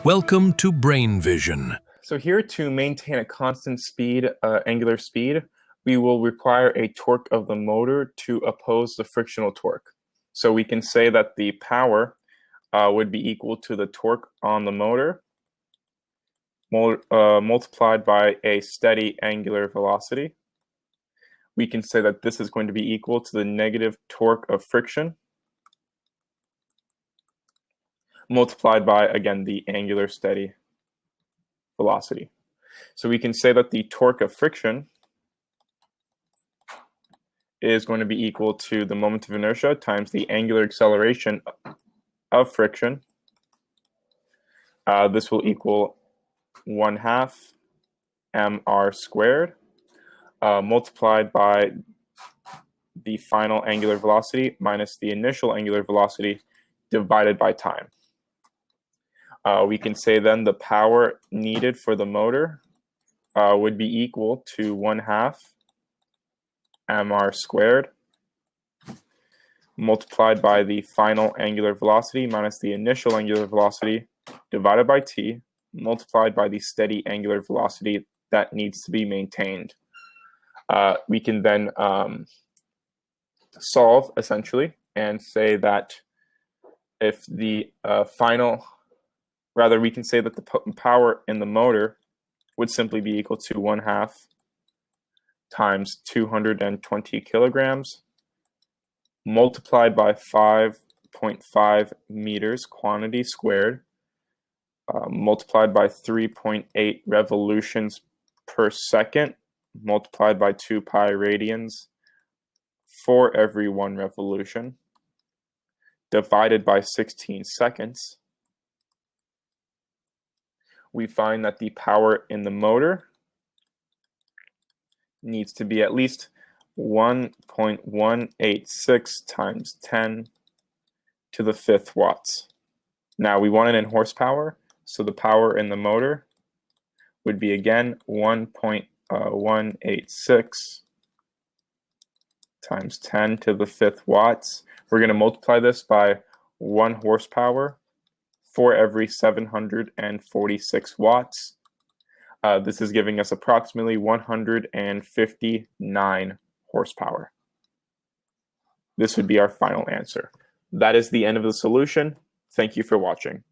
Welcome to Brain Vision. So here, to maintain a constant speed, angular speed, we will require a torque of the motor to oppose the frictional torque. So we can say that the power would be equal to the torque on the motor multiplied by a steady angular velocity. We can say that this is going to be equal to the negative torque of friction multiplied by, again, the angular steady velocity. So we can say that the torque of friction is going to be equal to the moment of inertia times the angular acceleration of friction. This will equal 1/2 mr squared multiplied by the final angular velocity minus the initial angular velocity divided by time. We can say then the power needed for the motor would be equal to 1/2 mr squared multiplied by the final angular velocity minus the initial angular velocity divided by t multiplied by the steady angular velocity that needs to be maintained. We can then solve essentially and say that if the we can say that the power in the motor would simply be equal to 1/2 times 220 kilograms multiplied by 5.5 meters quantity squared multiplied by 3.8 revolutions per second multiplied by 2 pi radians for every 1 revolution divided by 16 seconds. We find that the power in the motor needs to be at least 1.186 times 10 to the 5th watts. Now we want it in horsepower, so the power in the motor would be again 1.186 times 10 to the 5th watts. We're going to multiply this by 1 horsepower for every 746 watts. This is giving us approximately 159 horsepower. This would be our final answer. That is the end of the solution. Thank you for watching.